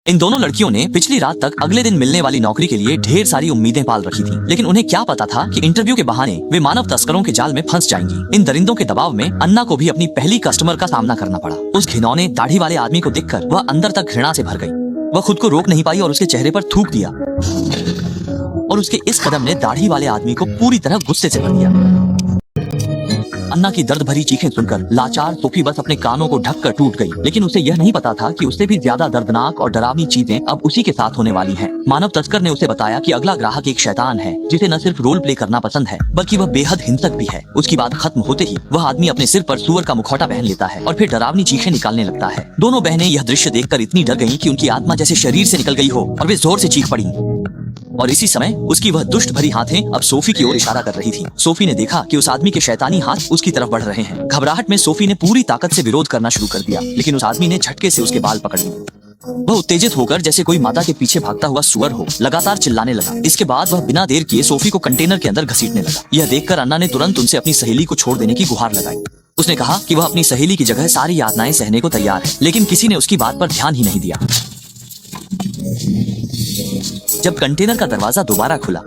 इन दोनों लड़कियों ने पिछली रात तक अगले दिन मिलने वाली नौकरी के लिए ढेर सारी उम्मीदें पाल रखी थी, लेकिन उन्हें क्या पता था कि इंटरव्यू के बहाने वे मानव तस्करों के जाल में फंस जाएंगी। इन दरिंदों के दबाव में अन्ना को भी अपनी पहली कस्टमर का सामना करना पड़ा। उस घिनौने दाढ़ी वाले आदमी को देखकर वह अंदर तक घृणा से भर गई। वह खुद को रोक नहीं पाई और उसके चेहरे पर थूक दिया, और उसके इस कदम ने दाढ़ी वाले आदमी को पूरी तरह गुस्से से भर दिया। अन्ना की दर्द भरी चीखें सुनकर लाचार सोफी बस अपने कानों को ढककर टूट गई, लेकिन उसे यह नहीं पता था कि उससे भी ज्यादा दर्दनाक और डरावनी चीजें अब उसी के साथ होने वाली हैं। मानव तस्कर ने उसे बताया कि अगला ग्राहक एक शैतान है जिसे न सिर्फ रोल प्ले करना पसंद है बल्कि वह बेहद हिंसक भी है। उसकी बात खत्म होते ही वह आदमी अपने सिर पर सुअर का मुखौटा पहन लेता है और फिर डरावनी चीखें निकालने लगता है। दोनों बहनें यह दृश्य देखकर इतनी डर गईं कि उनकी आत्मा जैसे शरीर से निकल गई हो और वे जोर से चीख पड़ी। और इसी समय उसकी वह दुष्ट भरी हाथें अब सोफी की ओर इशारा कर रही थी। सोफी ने देखा कि उस आदमी के शैतानी हाथ उसकी तरफ बढ़ रहे हैं। घबराहट में सोफी ने पूरी ताकत से विरोध करना शुरू कर दिया, लेकिन उस आदमी ने झटके से उसके बाल पकड़ लिए। वह उत्तेजित होकर जैसे कोई माता के पीछे भागता हुआ सुअर हो लगातार चिल्लाने लगा। इसके बाद वह बिना देर किए सोफी को कंटेनर के अंदर घसीटने लगा। यह देखकर अन्ना ने तुरंत उनसे अपनी सहेली को छोड़ देने की गुहार लगाई। उसने कहा कि वह अपनी सहेली की जगह सारी यातनाएं सहने को तैयार है, लेकिन किसी ने उसकी बात पर ध्यान ही नहीं दिया। जब कंटेनर का दरवाजा दोबारा खुला,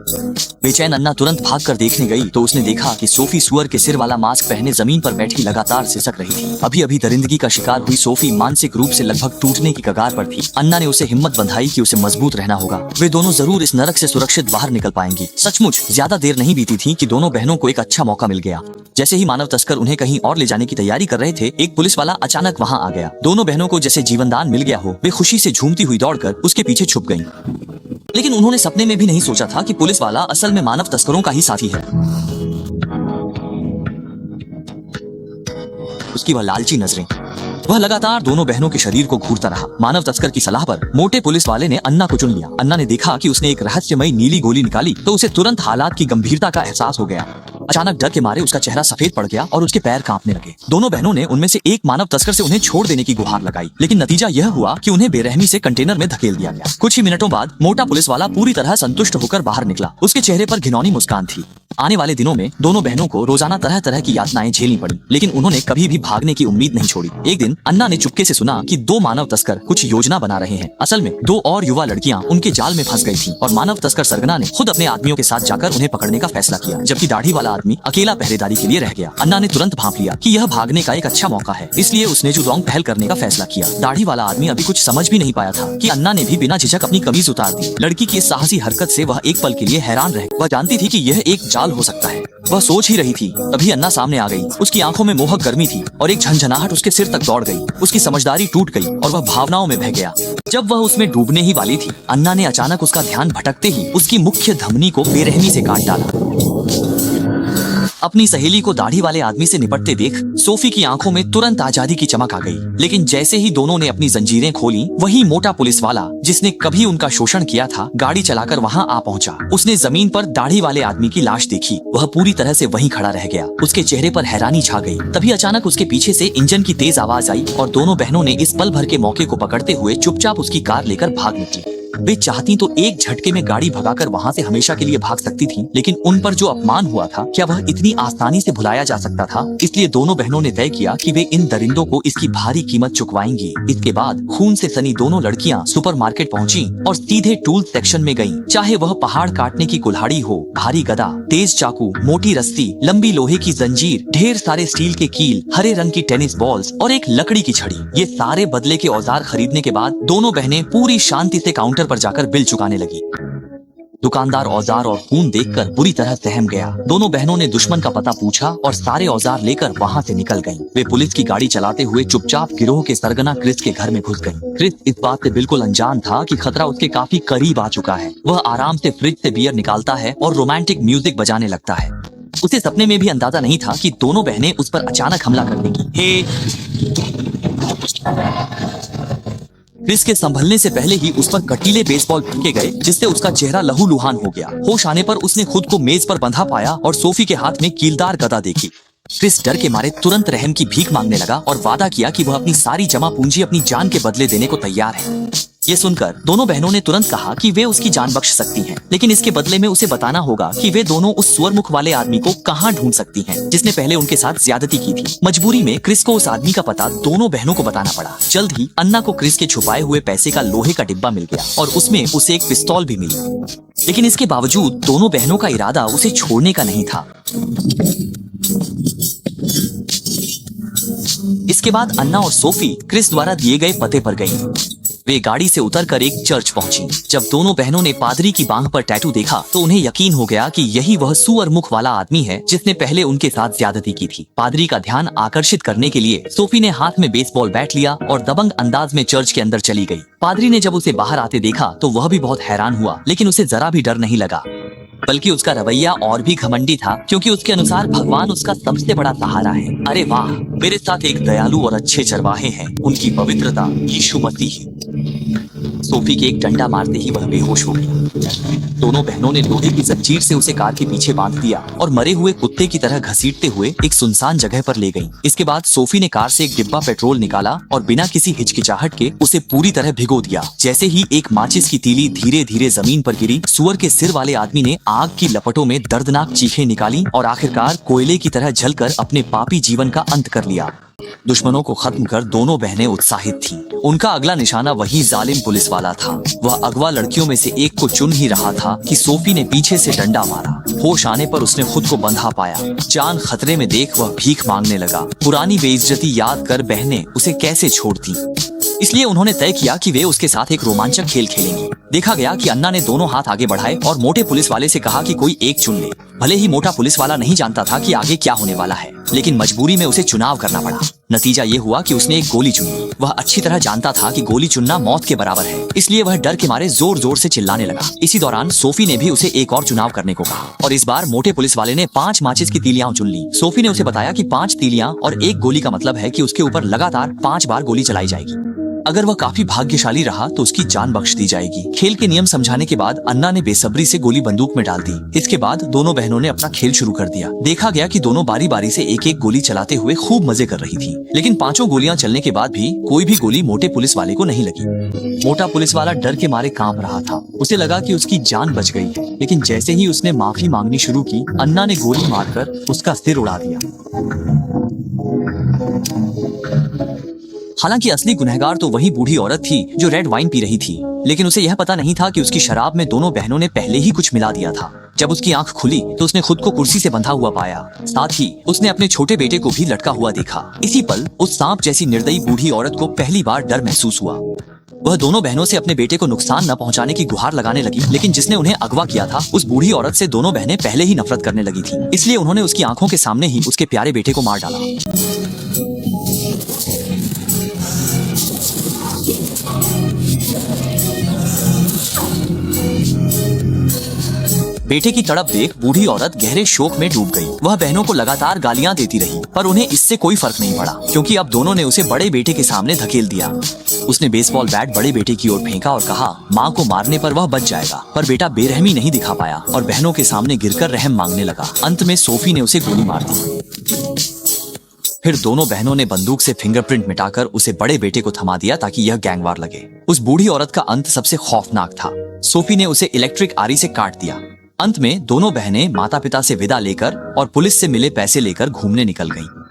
बेचैन अन्ना तुरंत भागकर देखने गई तो उसने देखा कि सोफी सुअर के सिर वाला मास्क पहने जमीन पर बैठी लगातार सिसक रही थी। अभी अभी दरिंदगी का शिकार हुई सोफी मानसिक रूप से लगभग टूटने की कगार पर थी। अन्ना ने उसे हिम्मत बंधाई कि उसे मजबूत रहना होगा। वे दोनों जरूर इस नरक से सुरक्षित बाहर निकल पाएंगी। सचमुच ज्यादा देर नहीं बीती थी कि दोनों बहनों को एक अच्छा मौका मिल गया। जैसे ही मानव तस्कर उन्हें कहीं और ले जाने की तैयारी कर रहे थे, एक पुलिस वाला अचानक वहाँ आ गया। दोनों बहनों को जैसे जीवनदान मिल गया हो, वे खुशी से झूमती हुई दौड़कर उसके पीछे छुप गईं। लेकिन उन्होंने सपने में भी नहीं सोचा था कि पुलिस वाला असल में मानव तस्करों का ही साथी है। उसकी वह लालची नजरें, वह लगातार दोनों बहनों के शरीर को घूरता रहा। मानव तस्कर की सलाह पर मोटे पुलिस वाले ने अन्ना को चुन लिया। अन्ना ने देखा कि उसने एक रहस्यमयी नीली गोली निकाली तो उसे तुरंत हालात की गंभीरता का एहसास हो गया। अचानक डर के मारे उसका चेहरा सफेद पड़ गया और उसके पैर कांपने लगे। दोनों बहनों ने उनमें से एक मानव तस्कर से उन्हें छोड़ देने की गुहार लगाई, लेकिन नतीजा यह हुआ कि उन्हें बेरहमी से कंटेनर में धकेल दिया गया। कुछ ही मिनटों बाद मोटा पुलिस वाला पूरी तरह संतुष्ट होकर बाहर निकला। उसके चेहरे पर घिनौनी मुस्कान थी। आने वाले दिनों में दोनों बहनों को रोजाना तरह तरह की यातनाएं झेलनी पड़ी, लेकिन उन्होंने कभी भी भागने की उम्मीद नहीं छोड़ी। एक दिन अन्ना ने चुपके से सुना कि दो मानव तस्कर कुछ योजना बना रहे हैं। असल में दो और युवा लड़कियां उनके जाल में फंस गई थीं और मानव तस्कर सरगना ने खुद अपने आदमियों के साथ जाकर उन्हें पकड़ने का फैसला किया, जबकि दाढ़ी वाला आदमी अकेला पहरेदारी के लिए रह गया। अन्ना ने तुरंत भांप लिया कि यह भागने का एक अच्छा मौका है, इसलिए उसने जुड़वांग पहल करने का फैसला किया। दाढ़ी वाला आदमी अभी कुछ समझ भी नहीं पाया था कि अन्ना ने भी बिना झिझक अपनी कमीज उतार दी। लड़की की इस साहसी हरकत से वह एक पल के लिए हैरान रह। वह जानती थी कि यह एक जाल हो सकता है। वह सोच ही रही थी, तभी अन्ना सामने आ गई। उसकी आंखों में मोहक गर्मी थी और एक झंझनाहट उसके सिर तक दौड़ गई। उसकी समझदारी टूट गई और वह भावनाओं में बह गया। जब वह उसमें डूबने ही वाली थी, अन्ना ने अचानक उसका ध्यान भटकते ही उसकी मुख्य धमनी को बेरहमी से काट डाला। अपनी सहेली को दाढ़ी वाले आदमी से निपटते देख सोफी की आंखों में तुरंत आजादी की चमक आ गई। लेकिन जैसे ही दोनों ने अपनी जंजीरें खोली, वही मोटा पुलिस वाला जिसने कभी उनका शोषण किया था गाड़ी चलाकर वहां आ पहुंचा। उसने जमीन पर दाढ़ी वाले आदमी की लाश देखी। वह पूरी तरह से वहीं खड़ा रह गया। उसके चेहरे पर हैरानी छा गई। तभी अचानक उसके पीछे से इंजन की तेज आवाज आई और दोनों बहनों ने इस पल भर के मौके को पकड़ते हुए चुपचाप उसकी कार लेकर भाग निकली। वे चाहती तो एक झटके में गाड़ी भगाकर वहां से हमेशा के लिए भाग सकती थीं, लेकिन उन पर जो अपमान हुआ था, क्या वह इतनी आसानी से भुलाया जा सकता था? इसलिए दोनों बहनों ने तय किया कि वे इन दरिंदों को इसकी भारी कीमत चुकवाएंगी। इसके बाद खून से सनी दोनों लड़कियां सुपरमार्केट पहुंची और सीधे टूल सेक्शन में गईं। चाहे वह पहाड़ काटने की कुल्हाड़ी हो, भारी गदा, तेज चाकू, मोटी रस्सी, लंबी लोहे की जंजीर, ढेर सारे स्टील के कील, हरे रंग की टेनिस बॉल्स और एक लकड़ी की छड़ी, ये सारे बदले के औजार खरीदने के बाद दोनों बहनें पूरी शांति से काउंटर पर जाकर बिल चुकाने लगी। दुकानदार औजार और खून देखकर बुरी तरह सहम गया। दोनों बहनों ने दुश्मन का पता पूछा और सारे औजार लेकर वहां से निकल गईं। वे पुलिस की गाड़ी चलाते हुए चुपचाप गिरोह के सरगना क्रिस के घर में घुस गईं। क्रिस इस बात से बिल्कुल अनजान था कि खतरा उसके काफी करीब आ चुका है। वह आराम से फ्रिज से बियर निकालता है और रोमांटिक म्यूजिक बजाने लगता है। उसे सपने में भी अंदाजा नहीं था कि दोनों बहनें उस पर अचानक हमला कर देंगी। क्रिस के संभलने से पहले ही उस पर कटीले बेसबॉल फेंके गए, जिससे उसका चेहरा लहूलुहान हो गया। होश आने पर उसने खुद को मेज पर बंधा पाया और सोफी के हाथ में कीलदार गदा देखी। क्रिस डर के मारे तुरंत रहम की भीख मांगने लगा और वादा किया कि वह अपनी सारी जमा पूंजी अपनी जान के बदले देने को तैयार है। ये सुनकर दोनों बहनों ने तुरंत कहा कि वे उसकी जान बख्श सकती हैं, लेकिन इसके बदले में उसे बताना होगा कि वे दोनों उस सुअर मुख वाले आदमी को कहाँ ढूंढ सकती हैं, जिसने पहले उनके साथ ज्यादती की थी। मजबूरी में क्रिस को उस आदमी का पता दोनों बहनों को बताना पड़ा। जल्द ही अन्ना को क्रिस के छुपाए हुए पैसे का लोहे का डिब्बा मिल गया और उसमें उसे एक पिस्तौल भी मिली। लेकिन इसके बावजूद दोनों बहनों का इरादा उसे छोड़ने का नहीं था। इसके बाद अन्ना और सोफी क्रिस द्वारा दिए गए पते पर गईं। वे गाड़ी से उतरकर एक चर्च पहुंची। जब दोनों बहनों ने पादरी की बांह पर टैटू देखा तो उन्हें यकीन हो गया कि यही वह सुअर मुख वाला आदमी है जिसने पहले उनके साथ ज्यादती की थी। पादरी का ध्यान आकर्षित करने के लिए सोफी ने हाथ में बेसबॉल बैट लिया और दबंग अंदाज में चर्च के अंदर चली गई। पादरी ने जब उसे बाहर आते देखा तो वह भी बहुत हैरान हुआ, लेकिन उसे जरा भी डर नहीं लगा, बल्कि उसका रवैया और भी घमंडी था, क्योंकि उसके अनुसार भगवान उसका सबसे बड़ा सहारा है। अरे वाह, मेरे साथ एक दयालु और अच्छे चरवाहे हैं, उनकी पवित्रता यीशु मसीह। सोफी के एक डंडा मारते ही वह बेहोश हो गई। दोनों बहनों ने लोहे की जंजीर से उसे कार के पीछे बांध दिया और मरे हुए कुत्ते की तरह घसीटते हुए एक सुनसान जगह पर ले गई। इसके बाद सोफी ने कार से एक डिब्बा पेट्रोल निकाला और बिना किसी हिचकिचाहट के उसे पूरी तरह भिगो दिया। जैसे ही एक माचिस की तीली धीरे धीरे जमीन पर गिरी, सुअर के सिर वाले आदमी ने आग की लपटों में दर्दनाक चीखें निकाली और आखिरकार कोयले की तरह जलकर अपने पापी जीवन का अंत कर लिया। दुश्मनों को खत्म कर दोनों बहनें उत्साहित थीं। उनका अगला निशाना वही जालिम पुलिस वाला था। वह अगवा लड़कियों में से एक को चुन ही रहा था कि सोफी ने पीछे से डंडा मारा। होश आने पर उसने खुद को बंधा पाया। जान खतरे में देख वह भीख मांगने लगा। पुरानी बेइज्जती याद कर बहनें उसे कैसे छोड़ती, इसलिए उन्होंने तय किया कि वे उसके साथ एक रोमांचक खेल खेलेंगी। देखा गया कि अन्ना ने दोनों हाथ आगे बढ़ाए और मोटे पुलिस वाले से कहा कि कोई एक चुन ले। भले ही मोटा पुलिस वाला नहीं जानता था कि आगे क्या होने वाला है, लेकिन मजबूरी में उसे चुनाव करना पड़ा। नतीजा ये हुआ कि उसने एक गोली चुनी। वह अच्छी तरह जानता था कि गोली चुनना मौत के बराबर है, इसलिए वह डर के मारे जोर जोर से चिल्लाने लगा। इसी दौरान सोफी ने भी उसे एक और चुनाव करने को कहा और इस बार मोटे पुलिस वाले ने 5 माचिस की तीलियां चुन ली। सोफी ने उसे बताया कि 5 तीलियां और एक गोली का मतलब है कि उसके ऊपर लगातार 5 बार गोली चलाई जाएगी। अगर वह काफी भाग्यशाली रहा तो उसकी जान बख्श दी जाएगी। खेल के नियम समझाने के बाद अन्ना ने बेसब्री से गोली बंदूक में डाल दी। इसके बाद दोनों बहनों ने अपना खेल शुरू कर दिया। देखा गया कि दोनों बारी बारी से एक एक गोली चलाते हुए खूब मजे कर रही थी, लेकिन 5 गोलियां चलने के बाद भी कोई भी गोली मोटे पुलिस वाले को नहीं लगी। मोटा पुलिस वाला डर के मारे कांप रहा था। उसे लगा कि उसकी जान बच गई है, लेकिन जैसे ही उसने माफी मांगनी शुरू की, अन्ना ने गोली मारकर उसका सिर उड़ा दिया। हालांकि असली गुनहगार तो वही बूढ़ी औरत थी जो रेड वाइन पी रही थी, लेकिन उसे यह पता नहीं था कि उसकी शराब में दोनों बहनों ने पहले ही कुछ मिला दिया था। जब उसकी आंख खुली तो उसने खुद को कुर्सी से बंधा हुआ पाया। साथ ही उसने अपने छोटे बेटे को भी लटका हुआ देखा। इसी पल उस सांप जैसी निर्दयी बूढ़ी औरत को पहली बार डर महसूस हुआ। वह दोनों बहनों से अपने बेटे को नुकसान न पहुंचाने की गुहार लगाने लगी, लेकिन जिसने उन्हें अगवा किया था उस बूढ़ी औरत से दोनों बहनें पहले ही नफरत करने लगी थी। इसलिए उन्होंने उसकी आंखों के सामने ही उसके प्यारे बेटे को मार डाला। बेटे की तड़प देख बूढ़ी औरत गहरे शोक में डूब गई। वह बहनों को लगातार गालियां देती रही, पर उन्हें इससे कोई फर्क नहीं पड़ा, क्योंकि अब दोनों ने उसे बड़े बेटे के सामने धकेल दिया। उसने बेसबॉल बैट बड़े बेटे की ओर फेंका और कहा, माँ को मारने पर वह बच जाएगा। पर बेटा बेरहमी नहीं दिखा पाया और बहनों के सामने गिरकर रहम मांगने लगा। अंत में सोफी ने उसे गोली मार दी। फिर दोनों बहनों ने बंदूक से फिंगरप्रिंट मिटाकर उसे बड़े बेटे को थमा दिया ताकि यह गैंगवार लगे। उस बूढ़ी औरत का अंत सबसे खौफनाक था। सोफी ने उसे इलेक्ट्रिक आरी से काट दिया। अंत में दोनों बहनें माता पिता से विदा लेकर और पुलिस से मिले पैसे लेकर घूमने निकल गईं।